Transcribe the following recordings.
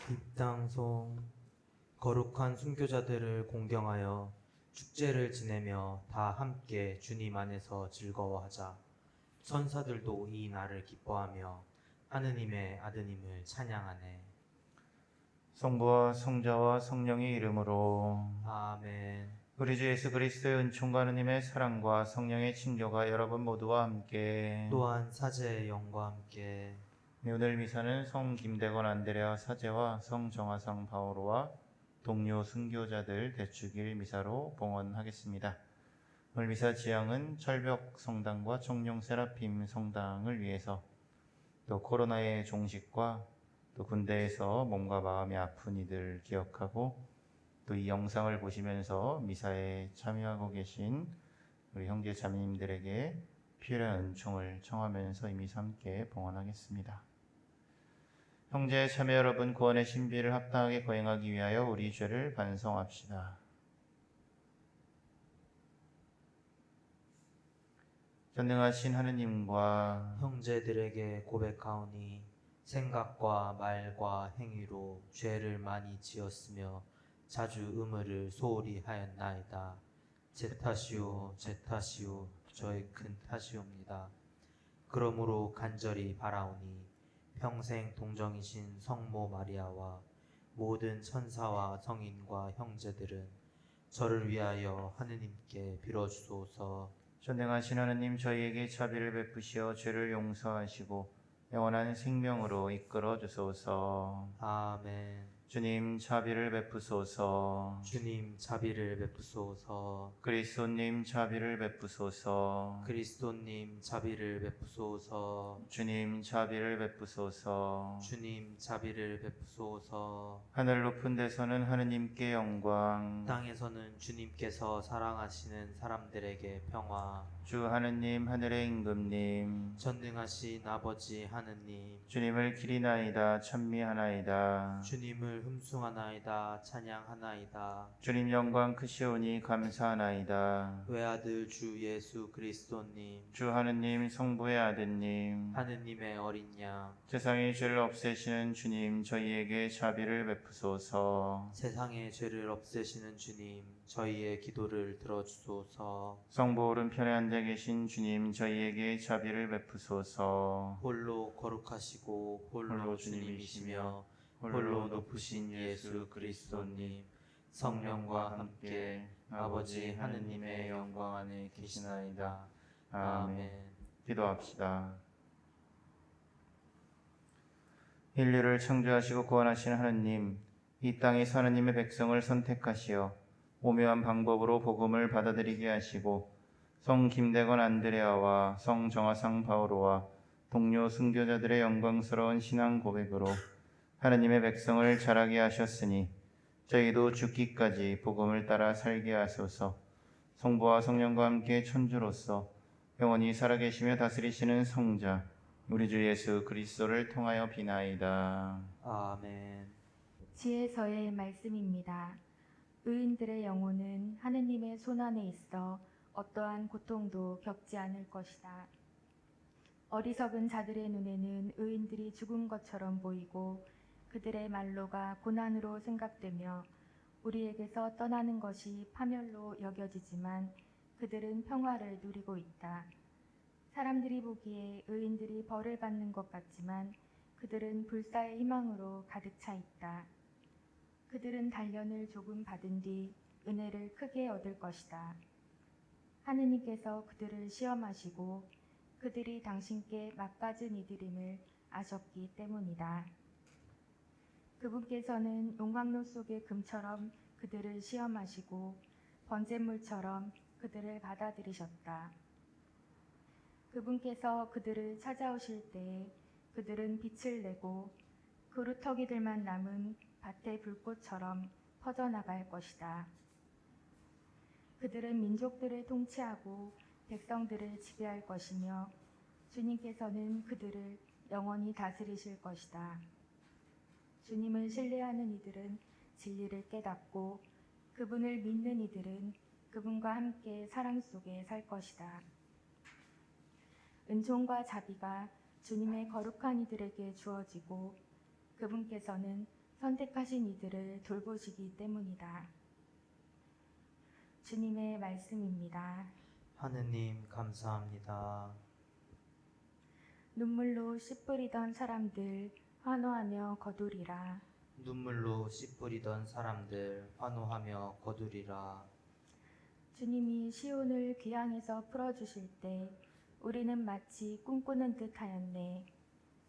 입당송 거룩한 순교자들을 공경하여 축제를 지내며 다 함께 주님 안에서 즐거워하자. 천사들도 이 날을 기뻐하며 하느님의 아드님을 찬양하네. 성부와 성자와 성령의 이름으로. 아멘. 우리 주 예수 그리스도의 은총과 하느님의 사랑과 성령의 친교가 여러분 모두와 함께 또한 사제의 영과 함께 네, 오늘 미사는 성 김대건 안드레아 사제와 성 정화상 바오로와 동료 순교자들 대축일 미사로 봉헌하겠습니다. 오늘 미사 지향은 철벽 성당과 청룡 세라핌 성당을 위해서, 또 코로나의 종식과 또 군대에서 몸과 마음이 아픈 이들 기억하고, 또 이 영상을 보시면서 미사에 참여하고 계신 우리 형제 자매님들에게 필요한 은총을 청하면서 이 미사 함께 봉헌하겠습니다. 형제 자매 여러분, 구원의 신비를 합당하게 거행하기 위하여 우리 죄를 반성합시다. 전능하신 하느님과 형제들에게 고백하오니 생각과 말과 행위로 죄를 많이 지었으며 자주 의무를 소홀히 하였나이다. 제 탓이요 제 탓이요 저의 큰 탓이옵니다. 그러므로 간절히 바라오니 평생 동정이신 성모 마리아와 모든 천사와 성인과 형제들은 저를 위하여 하느님께 빌어주소서. 전능하신 하느님, 저희에게 자비를 베푸시어 죄를 용서하시고 영원한 생명으로 이끌어 주소서. 아멘. 주님, 자비를 베푸소서. 주님 자비를 베푸소서. 그리스도님, 자비를 베푸소서. 그리스도님 자비를 베푸소서. 주님, 자비를 베푸소서. 주님 자비를 베푸소서. 하늘 높은 데서는 하느님께 영광, 땅에서는 주님께서 사랑하시는 사람들에게 평화. 주 하느님, 하늘의 임금님, 전능하신 아버지 하느님, 주님을 기리나이다 찬미하나이다. 주님을 흠숭하나이다 찬양하나이다. 주님 영광 크시오니 감사하나이다. 외아들 주 예수 그리스도님, 주 하느님, 성부의 아드님, 하느님의 어린 양, 세상의 죄를 없애시는 주님, 저희에게 자비를 베푸소서. 세상의 죄를 없애시는 주님, 저희의 기도를 들어주소서. 성부 오른편에 앉아 계신 주님, 저희에게 자비를 베푸소서. 홀로 거룩하시고 홀로 주님이시며 홀로 높으신 예수 그리스도님, 성령과 함께 아버지 하느님의 영광 안에 계시나이다. 아멘. 기도합시다. 인류를 창조하시고 구원하신 하느님, 이 땅에서 하느님의 백성을 선택하시어 오묘한 방법으로 복음을 받아들이게 하시고 성 김대건 안드레아와 성 정화상 바오로와 동료 순교자들의 영광스러운 신앙 고백으로 하느님의 백성을 자라게 하셨으니 저희도 죽기까지 복음을 따라 살게 하소서. 성부와 성령과 함께 천주로서 영원히 살아계시며 다스리시는 성자 우리 주 예수 그리스도를 통하여 비나이다. 아멘. 지혜서의 말씀입니다. 의인들의 영혼은 하느님의 손안에 있어 어떠한 고통도 겪지 않을 것이다. 어리석은 자들의 눈에는 의인들이 죽은 것처럼 보이고 그들의 말로가 고난으로 생각되며 우리에게서 떠나는 것이 파멸로 여겨지지만 그들은 평화를 누리고 있다. 사람들이 보기에 의인들이 벌을 받는 것 같지만 그들은 불사의 희망으로 가득 차 있다. 그들은 단련을 조금 받은 뒤 은혜를 크게 얻을 것이다. 하느님께서 그들을 시험하시고 그들이 당신께 막가진 이들임을 아셨기 때문이다. 그분께서는 용광로 속의 금처럼 그들을 시험하시고 번제물처럼 그들을 받아들이셨다. 그분께서 그들을 찾아오실 때에 그들은 빛을 내고 그루터기들만 남은 밭의 불꽃처럼 퍼져나갈 것이다. 그들은 민족들을 통치하고 백성들을 지배할 것이며 주님께서는 그들을 영원히 다스리실 것이다. 주님을 신뢰하는 이들은 진리를 깨닫고 그분을 믿는 이들은 그분과 함께 사랑 속에 살 것이다. 은총과 자비가 주님의 거룩한 이들에게 주어지고 그분께서는 선택하신 이들을 돌보시기 때문이다. 주님의 말씀입니다. 하느님 감사합니다. 눈물로 씨 뿌리던 사람들 환호하며 거두리라. 눈물로 씨 뿌리던 사람들 환호하며 거두리라. 주님이 시온을 귀향에서 풀어주실 때 우리는 마치 꿈꾸는 듯 하였네.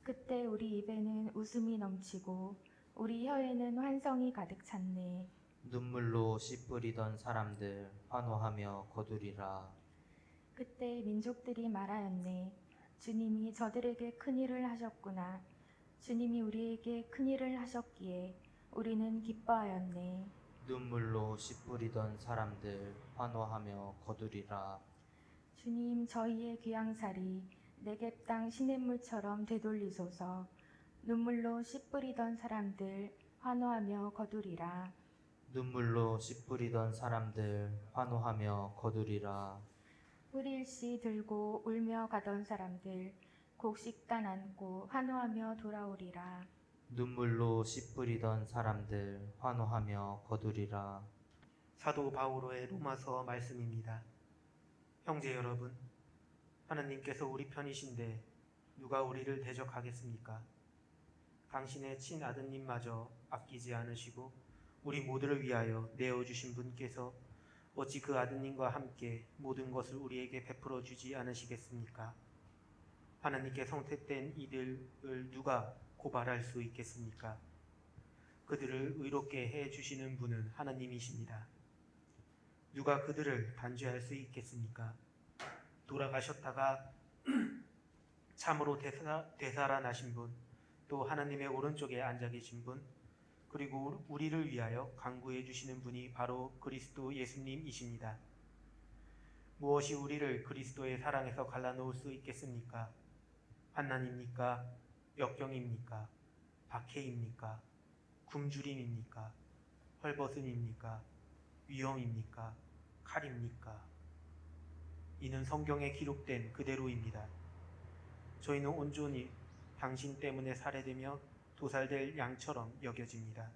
그때 우리 입에는 웃음이 넘치고 우리 혀에는 환성이 가득 찼네. 눈물로 씨 뿌리던 사람들 환호하며 거두리라. 그때 민족들이 말하였네. 주님이 저들에게 큰일을 하셨구나. 주님이 우리에게 큰일을 하셨기에 우리는 기뻐하였네. 눈물로 씨 뿌리던 사람들 환호하며 거두리라. 주님, 저희의 귀향살이 네겝 땅 시냇물처럼 되돌리소서. 눈물로 씨 뿌리던 사람들 환호하며 거두리라. 눈물로 씨 뿌리던 사람들 환호하며 거두리라. 뿌릴 씨 들고 울며 가던 사람들 곡식단 안고 환호하며 돌아오리라. 눈물로 씨 뿌리던 사람들 환호하며 거두리라. 사도 바오로의 로마서 말씀입니다. 형제 여러분, 하느님께서 우리 편이신데 누가 우리를 대적하겠습니까? 당신의 친아드님마저 아끼지 않으시고 우리 모두를 위하여 내어주신 분께서 어찌 그 아드님과 함께 모든 것을 우리에게 베풀어 주지 않으시겠습니까? 하나님께 선택된 이들을 누가 고발할 수 있겠습니까? 그들을 의롭게 해 주시는 분은 하나님이십니다. 누가 그들을 단죄할 수 있겠습니까? 돌아가셨다가 참으로 되살아나신 분, 또 하나님의 오른쪽에 앉아 계신 분, 그리고 우리를 위하여 간구해 주시는 분이 바로 그리스도 예수님이십니다. 무엇이 우리를 그리스도의 사랑에서 갈라놓을 수 있겠습니까? 환난입니까? 역경입니까? 박해입니까? 굶주림입니까? 헐벗음입니까? 위험입니까? 칼입니까? 이는 성경에 기록된 그대로입니다. 저희는 온전히 당신 때문에 살해되며 도살될 양처럼 여겨집니다.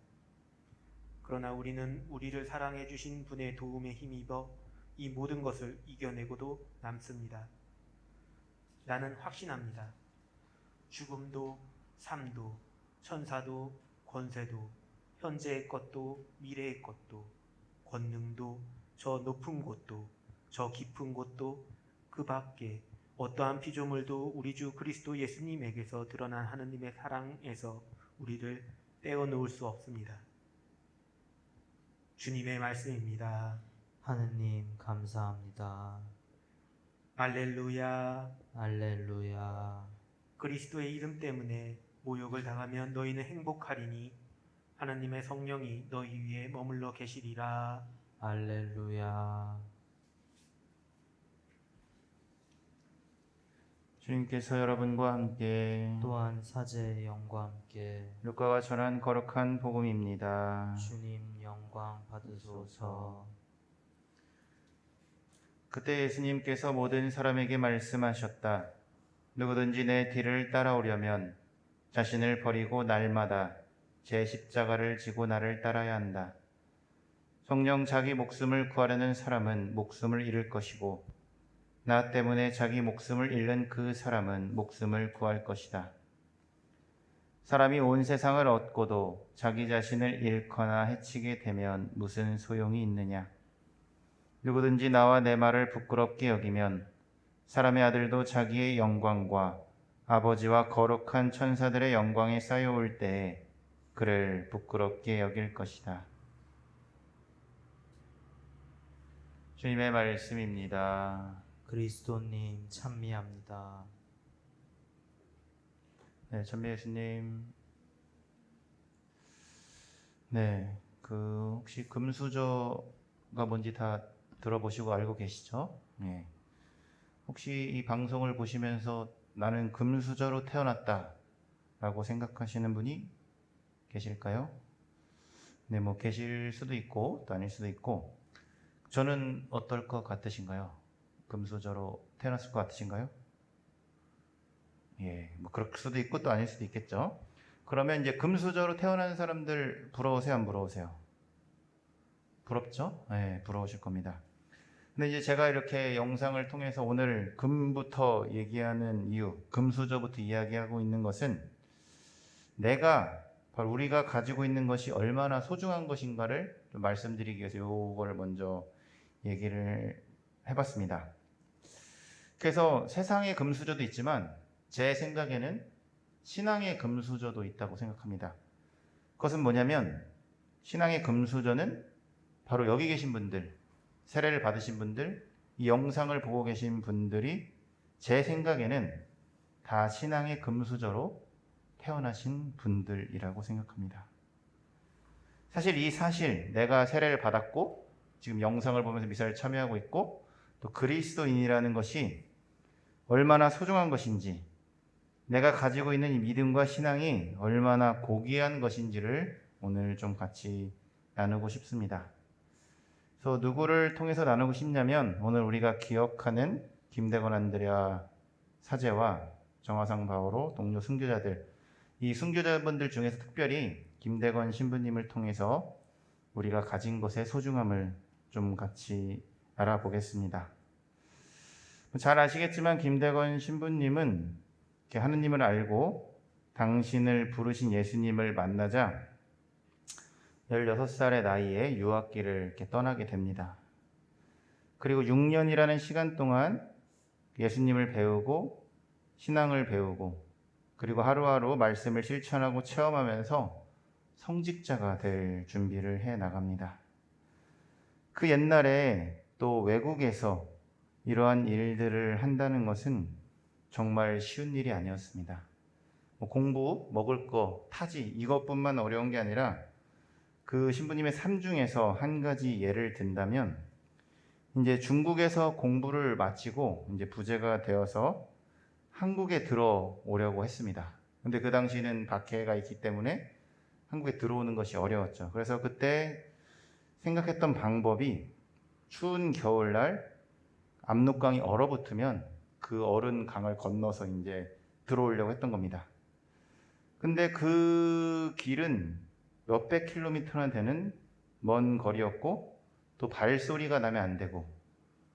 그러나 우리는 우리를 사랑해 주신 분의 도움에 힘입어 이 모든 것을 이겨내고도 남습니다. 나는 확신합니다. 죽음도 삶도 천사도 권세도 현재의 것도 미래의 것도 권능도 저 높은 곳도 저 깊은 곳도 그 밖에 어떠한 피조물도 우리 주 그리스도 예수님에게서 드러난 하느님의 사랑에서 우리를 떼어놓을 수 없습니다. 주님의 말씀입니다. 하느님 감사합니다. 할렐루야. 할렐루야. 그리스도의 이름 때문에 모욕을 당하면 너희는 행복하리니 하나님의 성령이 너희 위에 머물러 계시리라. 할렐루야. 주님께서 여러분과 함께 또한 사제의 영과 함께 루카가 전한 거룩한 복음입니다. 주님 영광 받으소서. 그때 예수님께서 모든 사람에게 말씀하셨다. 누구든지 내 뒤를 따라오려면 자신을 버리고 날마다 제 십자가를 지고 나를 따라야 한다. 성령 자기 목숨을 구하려는 사람은 목숨을 잃을 것이고 나 때문에 자기 목숨을 잃는 그 사람은 목숨을 구할 것이다. 사람이 온 세상을 얻고도 자기 자신을 잃거나 해치게 되면 무슨 소용이 있느냐? 누구든지 나와 내 말을 부끄럽게 여기면 사람의 아들도 자기의 영광과 아버지와 거룩한 천사들의 영광에 쌓여올 때에 그를 부끄럽게 여길 것이다. 주님의 말씀입니다. 그리스도님 찬미합니다. 네, 전미 예수님. 네, 혹시 금수저가 뭔지 다 들어보시고 알고 계시죠? 네. 혹시 이 방송을 보시면서 나는 금수저로 태어났다라고 생각하시는 분이 계실까요? 네, 뭐 계실 수도 있고 또 아닐 수도 있고. 저는 어떨 것 같으신가요? 금수저로 태어났을 것 같으신가요? 예, 뭐 그럴 수도 있고 또 아닐 수도 있겠죠. 그러면 이제 금수저로 태어난 사람들 부러우세요, 안 부러우세요? 부럽죠? 네, 부러우실 겁니다. 근데 이제 제가 이렇게 영상을 통해서 오늘 금부터 얘기하는 이유, 금수저부터 이야기하고 있는 것은 바로 우리가 가지고 있는 것이 얼마나 소중한 것인가를 좀 말씀드리기 위해서 이거를 먼저 얘기를 해봤습니다. 그래서 세상의 금수저도 있지만 제 생각에는 신앙의 금수저도 있다고 생각합니다. 그것은 뭐냐면 신앙의 금수저는 바로 여기 계신 분들, 세례를 받으신 분들, 이 영상을 보고 계신 분들이 제 생각에는 다 신앙의 금수저로 태어나신 분들이라고 생각합니다. 사실 내가 세례를 받았고 지금 영상을 보면서 미사를 참여하고 있고 또 그리스도인이라는 것이 얼마나 소중한 것인지, 내가 가지고 있는 이 믿음과 신앙이 얼마나 고귀한 것인지를 오늘 좀 같이 나누고 싶습니다. 그래서 누구를 통해서 나누고 싶냐면 오늘 우리가 기억하는 김대건 안드레아 사제와 정화상 바오로 동료 순교자들, 이 순교자분들 중에서 특별히 김대건 신부님을 통해서 우리가 가진 것의 소중함을 좀 같이 알아보겠습니다. 잘 아시겠지만 김대건 신부님은 하느님을 알고 당신을 부르신 예수님을 만나자 16살의 나이에 유학길을 이렇게 떠나게 됩니다. 그리고 6년이라는 시간 동안 예수님을 배우고 신앙을 배우고 그리고 하루하루 말씀을 실천하고 체험하면서 성직자가 될 준비를 해 나갑니다. 그 옛날에 또 외국에서 이러한 일들을 한다는 것은 정말 쉬운 일이 아니었습니다. 공부, 먹을 거, 타지 이것뿐만 어려운 게 아니라 그 신부님의 삶 중에서 한 가지 예를 든다면 이제 중국에서 공부를 마치고 이제 부제가 되어서 한국에 들어오려고 했습니다. 근데 그 당시는 박해가 있기 때문에 한국에 들어오는 것이 어려웠죠. 그래서 그때 생각했던 방법이 추운 겨울날 압록강이 얼어붙으면 그 얼은 강을 건너서 이제 들어오려고 했던 겁니다. 근데 그 길은 몇백 킬로미터나 되는 먼 거리였고 또 발소리가 나면 안 되고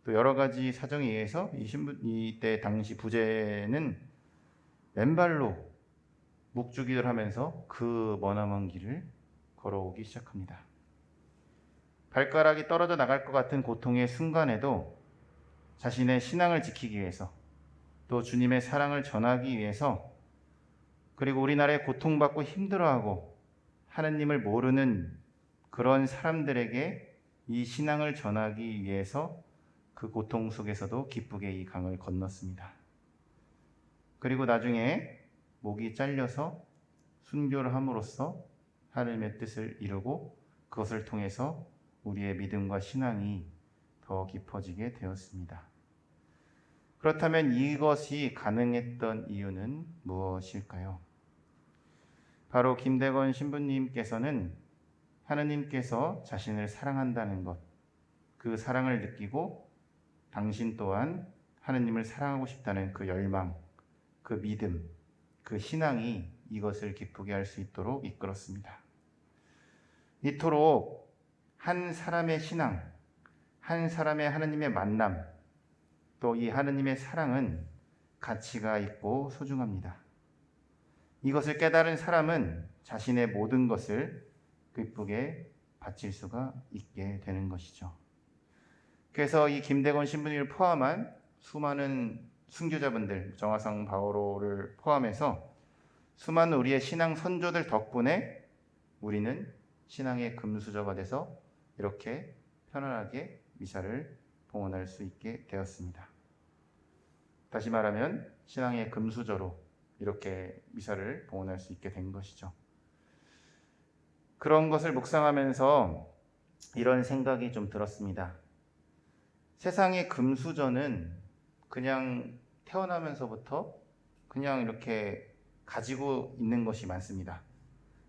또 여러 가지 사정에 의해서 이때 당시 부제는 맨발로 묵주기를 하면서 그 머나먼 길을 걸어오기 시작합니다. 발가락이 떨어져 나갈 것 같은 고통의 순간에도 자신의 신앙을 지키기 위해서 또 주님의 사랑을 전하기 위해서 그리고 우리나라에 고통받고 힘들어하고 하느님을 모르는 그런 사람들에게 이 신앙을 전하기 위해서 그 고통 속에서도 기쁘게 이 강을 건넜습니다. 그리고 나중에 목이 잘려서 순교를 함으로써 하느님의 뜻을 이루고 그것을 통해서 우리의 믿음과 신앙이 더 깊어지게 되었습니다. 그렇다면 이것이 가능했던 이유는 무엇일까요? 바로 김대건 신부님께서는 하느님께서 자신을 사랑한다는 것, 그 사랑을 느끼고 당신 또한 하느님을 사랑하고 싶다는 그 열망, 그 믿음, 그 신앙이 이것을 기쁘게 할 수 있도록 이끌었습니다. 이토록 한 사람의 신앙, 한 사람의 하느님의 만남, 또 이 하느님의 사랑은 가치가 있고 소중합니다. 이것을 깨달은 사람은 자신의 모든 것을 기쁘게 바칠 수가 있게 되는 것이죠. 그래서 이 김대건 신부님을 포함한 수많은 순교자분들, 정화상 바오로를 포함해서 수많은 우리의 신앙 선조들 덕분에 우리는 신앙의 금수저가 돼서 이렇게 편안하게 미사를 봉헌할 수 있게 되었습니다. 다시 말하면 신앙의 금수저로 이렇게 미사를 봉헌할 수 있게 된 것이죠. 그런 것을 묵상하면서 이런 생각이 좀 들었습니다. 세상의 금수저는 그냥 태어나면서부터 그냥 이렇게 가지고 있는 것이 많습니다.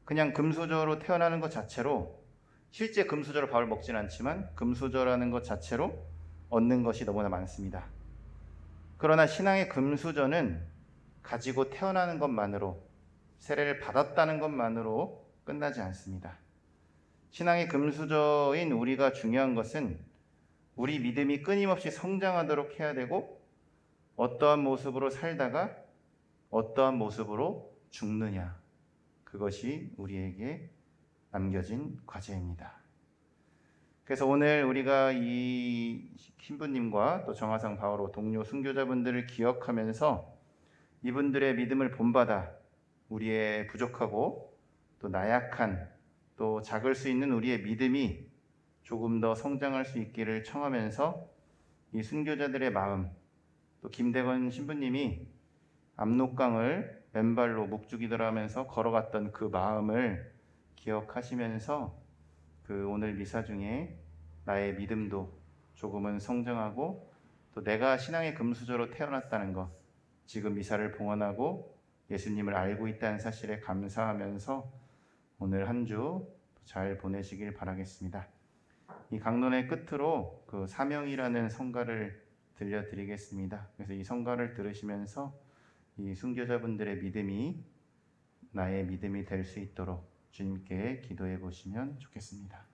그냥 금수저로 태어나는 것 자체로 실제 금수저로 밥을 먹진 않지만 금수저라는 것 자체로 얻는 것이 너무나 많습니다. 그러나 신앙의 금수저는 가지고 태어나는 것만으로 세례를 받았다는 것만으로 끝나지 않습니다. 신앙의 금수저인 우리가 중요한 것은 우리 믿음이 끊임없이 성장하도록 해야 되고, 어떠한 모습으로 살다가 어떠한 모습으로 죽느냐, 그것이 우리에게 남겨진 과제입니다. 그래서 오늘 우리가 이 신부님과 또 정화상 바오로 동료 순교자분들을 기억하면서 이분들의 믿음을 본받아 우리의 부족하고 또 나약한 또 작을 수 있는 우리의 믿음이 조금 더 성장할 수 있기를 청하면서 이 순교자들의 마음, 또 김대건 신부님이 압록강을 맨발로 묵주기들 하면서 걸어갔던 그 마음을 기억하시면서 그 오늘 미사 중에 나의 믿음도 조금은 성장하고 또 내가 신앙의 금수저로 태어났다는 것, 지금 미사를 봉헌하고 예수님을 알고 있다는 사실에 감사하면서 오늘 한 주 잘 보내시길 바라겠습니다. 이 강론의 끝으로 그 사명이라는 성가를 들려드리겠습니다. 그래서 이 성가를 들으시면서 이 순교자분들의 믿음이 나의 믿음이 될 수 있도록 주님께 기도해 보시면 좋겠습니다.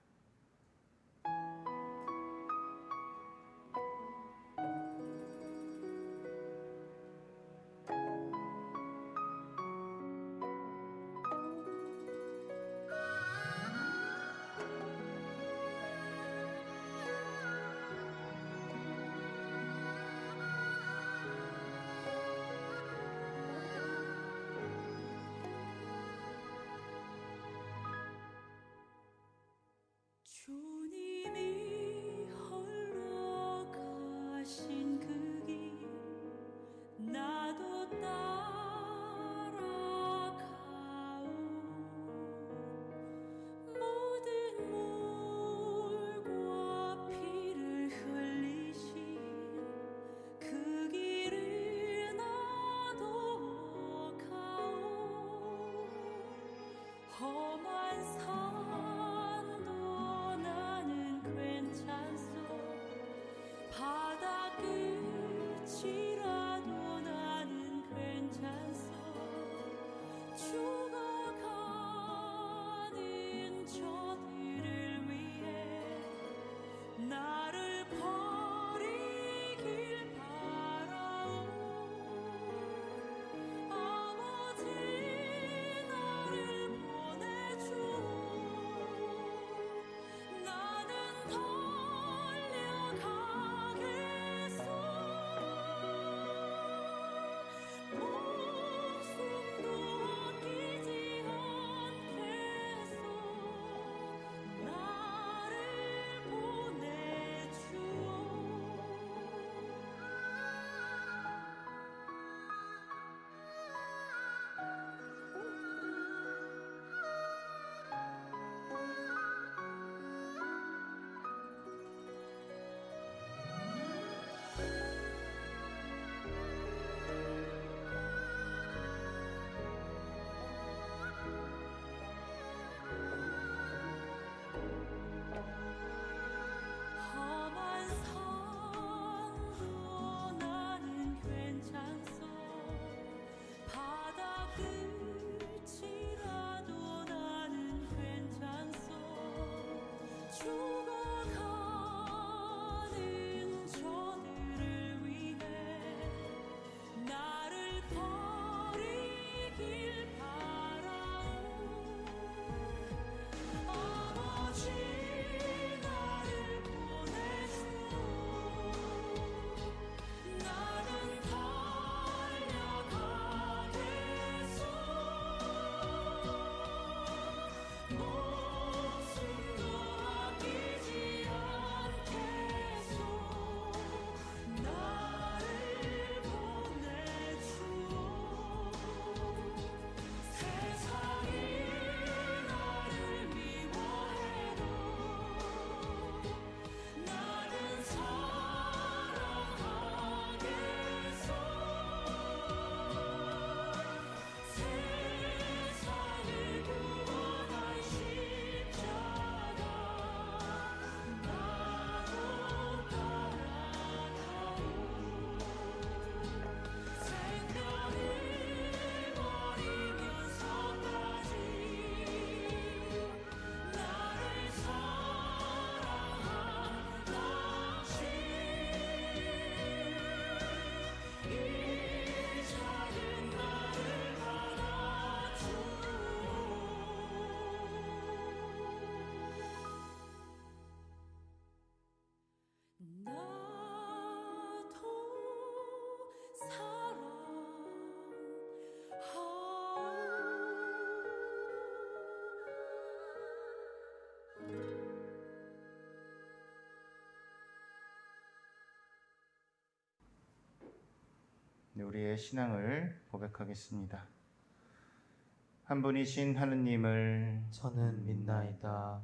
우리의 신앙을 고백하겠습니다. 한 분이신 하느님을 저는 믿나이다.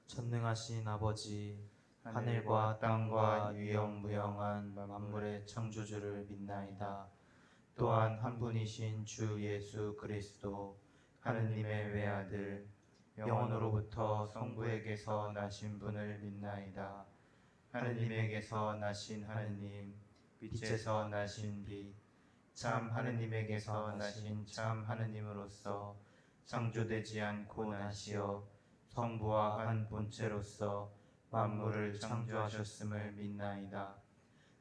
전능하신 아버지, 하늘과 땅과 유영무영한 만물의 창조주를 믿나이다. 또한 한 분이신 주 예수 그리스도, 하느님의 외아들, 영원으로부터 성부에게서 나신 분을 믿나이다. 하느님에게서 나신 하느님, 빛에서 나신 빛, 참 하느님에게서 나신 참 하느님으로서 창조되지 않고 나시어 성부와 한 본체로서 만물을 창조하셨음을 믿나이다.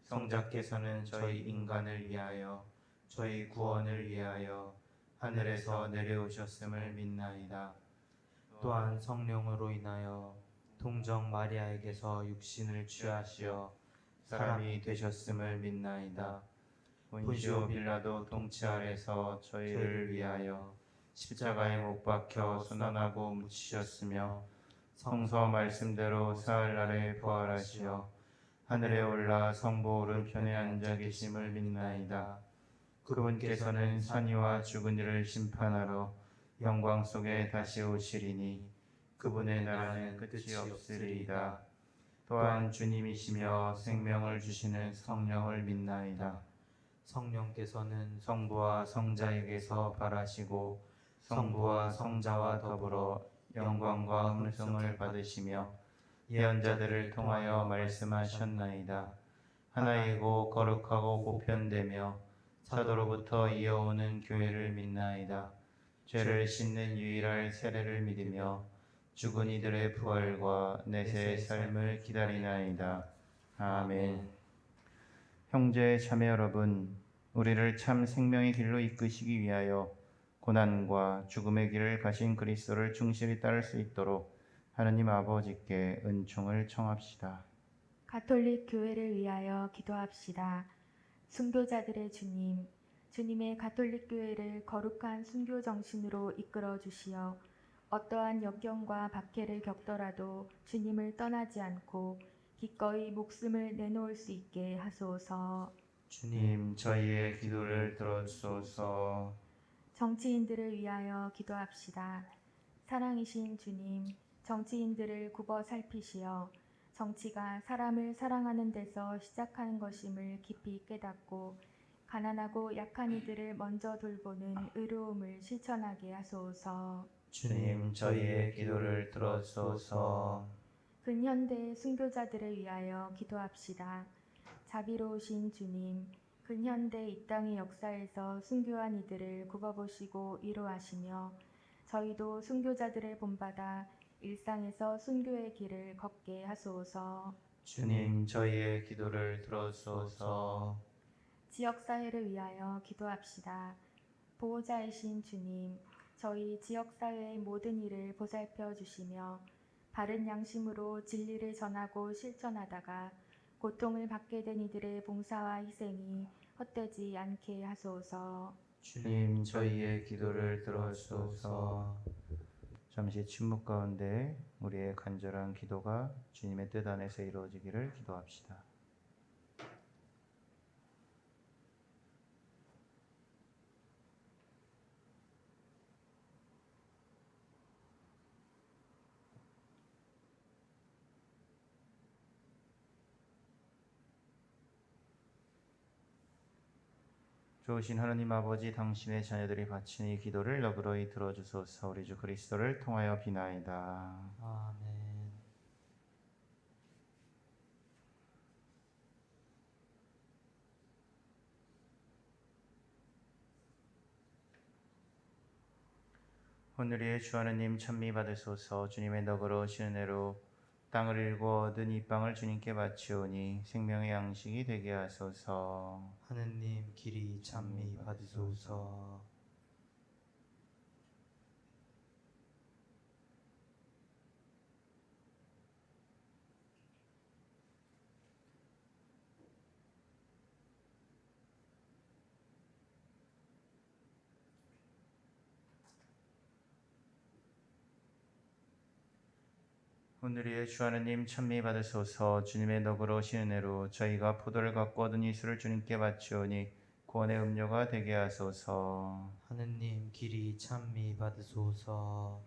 성자께서는 저희 인간을 위하여 저희 구원을 위하여 하늘에서 내려오셨음을 믿나이다. 또한 성령으로 인하여 동정 마리아에게서 육신을 취하시어 사람이 되셨음을 믿나이다. 본시오 빌라도 통치 아래서 저희를 위하여 십자가에 못 박혀 순환하고 묻히셨으며 성서 말씀대로 사흘날에 부활하시어 하늘에 올라 성부 오른편에 앉아 계심을 믿나이다. 그분께서는 선이와 죽은 이를 심판하러 영광 속에 다시 오시리니 그분의 나라는 끝이 없으리이다. 또한 주님이시며 생명을 주시는 성령을 믿나이다. 성령께서는 성부와 성자에게서 발하시고 성부와 성자와 더불어 영광과 은총을 받으시며 예언자들을 통하여 말씀하셨나이다. 하나이고 거룩하고 보편되며 사도로부터 이어오는 교회를 믿나이다. 죄를 씻는 유일할 세례를 믿으며 죽은 이들의 부활과 내세의 삶을 기다리나이다. 아멘. 형제 자매 여러분, 우리를 참 생명의 길로 이끄시기 위하여 고난과 죽음의 길을 가신 그리스도를 충실히 따를 수 있도록 하느님 아버지께 은총을 청합시다. 가톨릭 교회를 위하여 기도합시다. 순교자들의 주님, 주님의 가톨릭 교회를 거룩한 순교 정신으로 이끌어 주시어 어떠한 역경과 박해를 겪더라도 주님을 떠나지 않고 기꺼이 목숨을 내놓을 수 있게 하소서. 주님, 저희의 기도를 들어주소서. 정치인들을 위하여 기도합시다. 사랑이신 주님, 정치인들을 굽어 살피시어 정치가 사람을 사랑하는 데서 시작하는 것임을 깊이 깨닫고 가난하고 약한 이들을 먼저 돌보는 의로움을 실천하게 하소서. 주님, 저희의 기도를 들어주소서. 근현대 순교자들을 위하여 기도합시다. 자비로우신 주님, 근현대 이 땅의 역사에서 순교한 이들을 굽어보시고 위로하시며 저희도 순교자들을 본받아 일상에서 순교의 길을 걷게 하소서. 주님, 저희의 기도를 들어주소서. 지역사회를 위하여 기도합시다. 보호자이신 주님, 저희 지역사회의 모든 일을 보살펴 주시며 바른 양심으로 진리를 전하고 실천하다가 고통을 받게 된 이들의 봉사와 희생이 헛되지 않게 하소서. 주님, 저희의 기도를 들어주소서. 잠시 침묵 가운데 우리의 간절한 기도가 주님의 뜻 안에서 이루어지기를 기도합시다. 좋으신 하나님 아버지, 당신의 자녀들이 바치는 이 기도를 너그러이 들어주소서. 우리 주 그리스도를 통하여 비나이다. 아멘. 오늘의 주 하느님 찬미 받으소서. 주님의 너그러우신 은혜로 땅을 일궈 얻은 이 빵을 주님께 바치오니 생명의 양식이 되게 하소서. 하느님 길이 찬미 받으소서. 오늘의 주 하느님 찬미 받으소서. 주님의 너그러우신 은혜로 저희가 포도를 갖고 얻은 이수를 주님께 바치오니 구원의 음료가 되게 하소서. 하느님 길이 찬미 받으소서.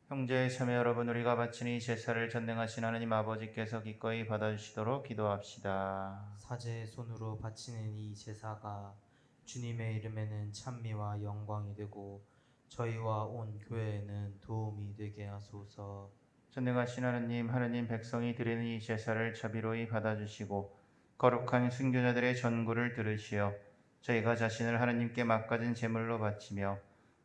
형제 자매 여러분, 우리가 바치는 이 제사를 전능하신 하느님 아버지께서 기꺼이 받아주시도록 기도합시다. 사제의 손으로 바치는 이 제사가 주님의 이름에는 찬미와 영광이 되고 저희와 온 교회에는 도움이 되게 하소서. 전능하신 하느님 백성이 드리는 이 제사를 자비로이 받아주시고 거룩한 순교자들의 전구를 들으시어 저희가 자신을 하느님께 맡겨진 제물로 바치며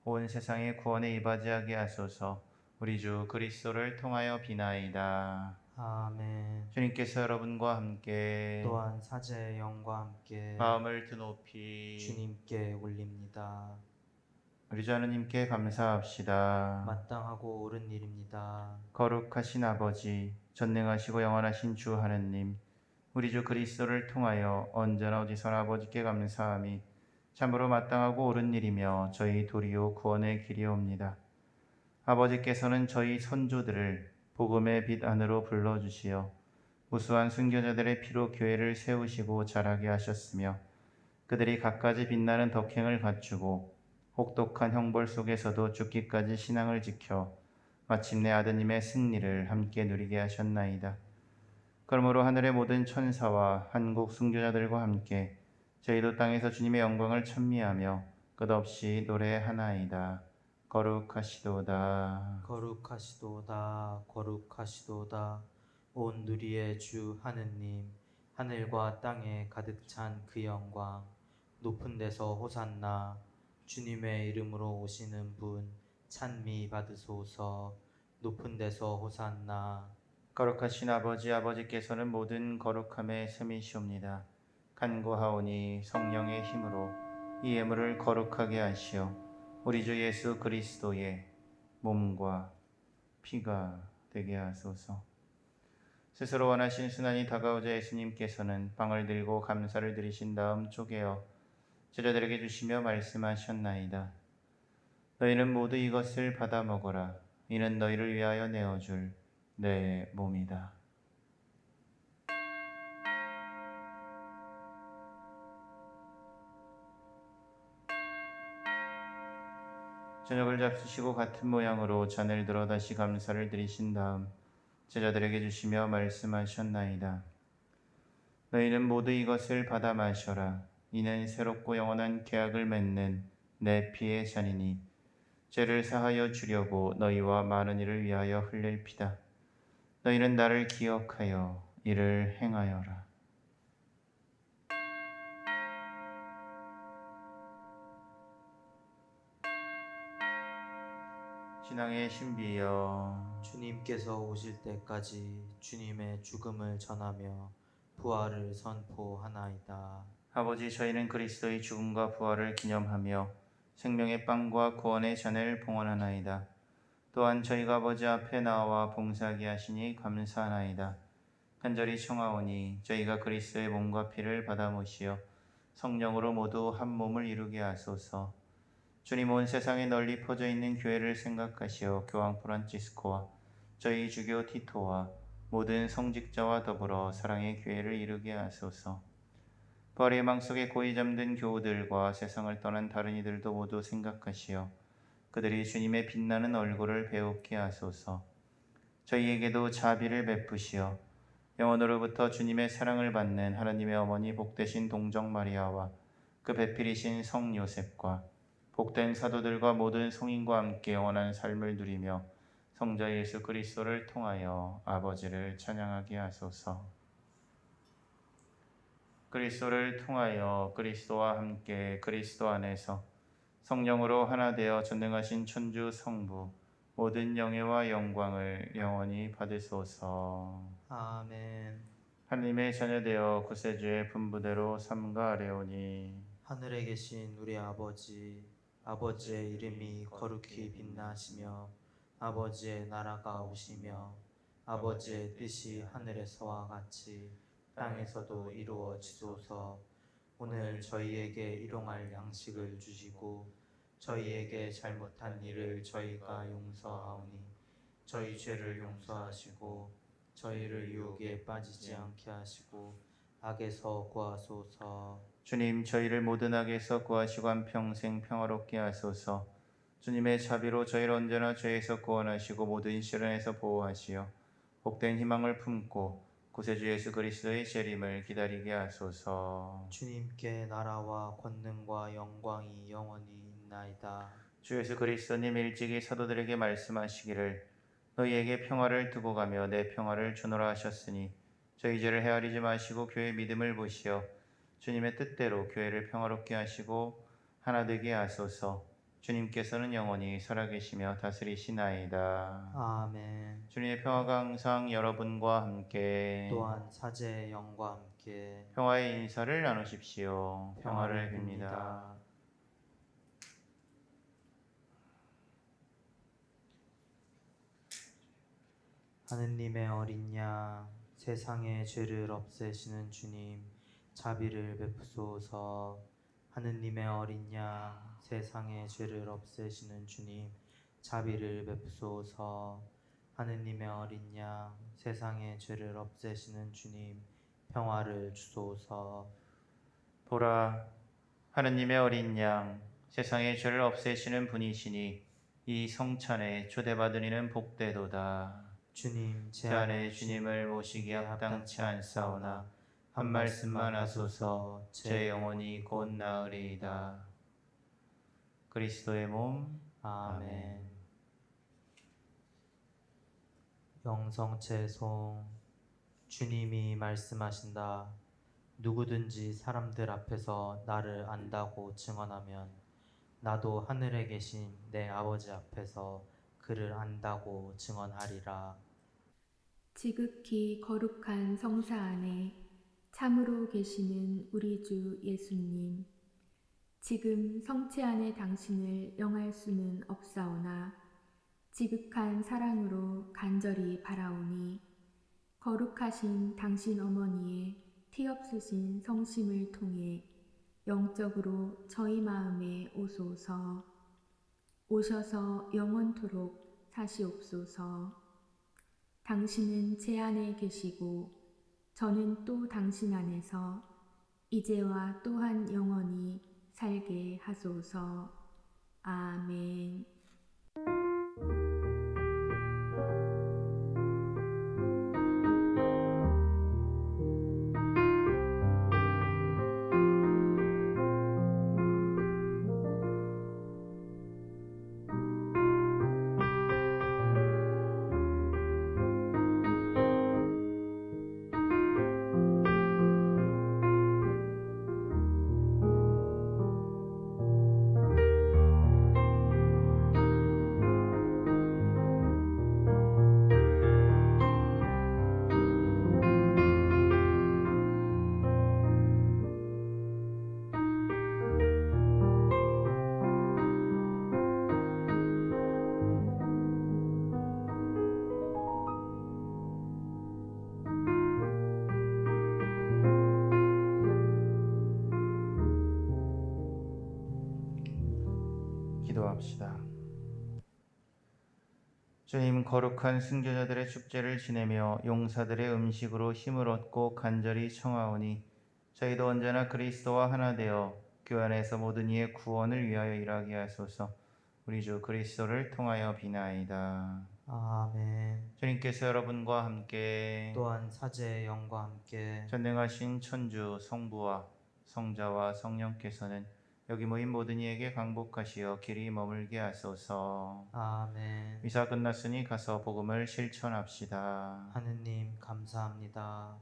온 세상의 구원에 이바지하게 하소서. 우리 주 그리스도를 통하여 비나이다. 아멘. 주님께서 여러분과 함께 또한 사제의 영과 함께 마음을 드높이 주님께 올립니다. 우리 주 하느님께 감사합시다. 마땅하고 옳은 일입니다. 거룩하신 아버지, 전능하시고 영원하신 주 하느님, 우리 주 그리스도를 통하여 언제나 어디서나 아버지께 감사함이 참으로 마땅하고 옳은 일이며 저희 도리요 구원의 길이옵니다. 아버지께서는 저희 선조들을 복음의 빛 안으로 불러주시어 무수한 순교자들의 피로 교회를 세우시고 자라게 하셨으며 그들이 갖가지 빛나는 덕행을 갖추고 혹독한 형벌 속에서도 죽기까지 신앙을 지켜 마침내 아드님의 승리를 함께 누리게 하셨나이다. 그러므로 하늘의 모든 천사와 한국 순교자들과 함께 저희도 땅에서 주님의 영광을 찬미하며 끝없이 노래하나이다. 거룩하시도다. 거룩하시도다. 거룩하시도다. 온 누리의 주 하느님, 하늘과 땅에 가득 찬 그 영광, 높은 데서 호산나. 주님의 이름으로 오시는 분 찬미 받으소서. 높은 데서 호산나. 거룩하신 아버지께서는 모든 거룩함의 셈이시옵니다. 간구하오니 성령의 힘으로 이 예물을 거룩하게 하시어 우리 주 예수 그리스도의 몸과 피가 되게 하소서. 스스로 원하신 순환이 다가오자 예수님께서는 빵을 들고 감사를 드리신 다음 쪼개어 제자들에게 주시며 말씀하셨나이다. 너희는 모두 이것을 받아 먹어라. 이는 너희를 위하여 내어줄 내 몸이다. 저녁을 잡수시고 같은 모양으로 잔을 들어 다시 감사를 드리신 다음 제자들에게 주시며 말씀하셨나이다. 너희는 모두 이것을 받아 마셔라. 이는 새롭고 영원한 계약을 맺는 내 피의 잔이니 죄를 사하여 주려고 너희와 많은 이를 위하여 흘릴 피다. 너희는 나를 기억하여 이를 행하여라. 신앙의 신비여, 주님께서 오실 때까지 주님의 죽음을 전하며 부활을 선포하나이다. 아버지, 저희는 그리스도의 죽음과 부활을 기념하며 생명의 빵과 구원의 잔을 봉헌하나이다. 또한 저희가 아버지 앞에 나와 봉사하게 하시니 감사하나이다. 간절히 청하오니 저희가 그리스도의 몸과 피를 받아 모시어 성령으로 모두 한 몸을 이루게 하소서. 주님, 온 세상에 널리 퍼져 있는 교회를 생각하시어 교황 프란치스코와 저희 주교 티토와 모든 성직자와 더불어 사랑의 교회를 이루게 하소서. 부활의 망 속에 고이 잠든 교우들과 세상을 떠난 다른 이들도 모두 생각하시어 그들이 주님의 빛나는 얼굴을 배웁게 하소서. 저희에게도 자비를 베푸시어 영원으로부터 주님의 사랑을 받는 하나님의 어머니 복되신 동정 마리아와 그 배필이신 성 요셉과 복된 사도들과 모든 성인과 함께 영원한 삶을 누리며 성자 예수 그리스도를 통하여 아버지를 찬양하게 하소서. 그리스도를 통하여 그리스도와 함께 그리스도 안에서 성령으로 하나 되어 전능하신 천주 성부 모든 영예와 영광을 영원히 받으소서. 아멘. 하나님의 자녀되어 구세주의 분부대로 삼가하려오니 하늘에 계신 우리 아버지, 아버지의 이름이 거룩히 빛나시며 아버지의 나라가 오시며 아버지의 뜻이 하늘에서와 같이 땅에서도 이루어지소서. 오늘 저희에게 일용할 양식을 주시고 저희에게 잘못한 일을 저희가 용서하오니 저희 죄를 용서하시고 저희를 유혹에 빠지지 않게 하시고 악에서 구하소서. 주님, 저희를 모든 악에서 구하시고 한평생 평화롭게 하소서. 주님의 자비로 저희를 언제나 죄에서 구원하시고 모든 시련에서 보호하시어 복된 희망을 품고 구세주 예수 그리스도의 재림을 기다리게 하소서. 주님께 나라와 권능과 영광이 영원히 있나이다. 주 예수 그리스도님 일찍이 사도들에게 말씀하시기를 너희에게 평화를 두고 가며 내 평화를 주노라 하셨으니 저희 죄를 헤아리지 마시고 교회의 믿음을 보시어 주님의 뜻대로 교회를 평화롭게 하시고 하나 되게 하소서. 주님께서는 영원히 살아계시며 다스리시나이다. 아멘. 주님의 평화가 항상 여러분과 함께 또한 사제의 영과 함께 평화의 인사를 나누십시오. 평화를 빕니다. 하느님의 어린 양, 세상의 죄를 없애시는 주님, 자비를 베푸소서. 하느님의 어린 양, 세상의 죄를 없애시는 주님, 자비를 베푸소서. 하느님의 어린 양, 세상의 죄를 없애시는 주님, 평화를 주소서. 보라, 하느님의 어린 양, 세상의 죄를 없애시는 분이시니 이 성찬에 초대받은 이는 복되도다. 주님, 제 안에 주님을 모시기에 합당치 않사오나 한 말씀만 하소서. 제 영혼이 곧 나으리이다. 그리스도의 몸. 아멘. 영성채송. 주님이 말씀하신다. 누구든지 사람들 앞에서 나를 안다고 증언하면 나도 하늘에 계신 내 아버지 앞에서 그를 안다고 증언하리라. 지극히 거룩한 성사 안에 참으로 계시는 우리 주 예수님, 지금 성체 안에 당신을 영할 수는 없사오나 지극한 사랑으로 간절히 바라오니 거룩하신 당신 어머니의 티 없으신 성심을 통해 영적으로 저희 마음에 오소서. 오셔서 영원토록 사시옵소서. 당신은 제 안에 계시고 저는 또 당신 안에서 이제와 또한 영원히 살게 하소서. 아멘. 기도합시다. 주님, 거룩한 순교자들의 축제를 지내며 용사들의 음식으로 힘을 얻고 간절히 청하오니 저희도 언제나 그리스도와 하나 되어 교회 안에서 모든 이의 구원을 위하여 일하게 하소서. 우리 주 그리스도를 통하여 비나이다. 아멘. 주님께서 여러분과 함께 또한 사제의 영과 함께 전능하신 천주 성부와 성자와 성령께서는 여기 모인 모든 이에게 강복하시어 길이 머물게 하소서. 아멘. 미사 끝났으니 가서 복음을 실천합시다. 하느님 감사합니다.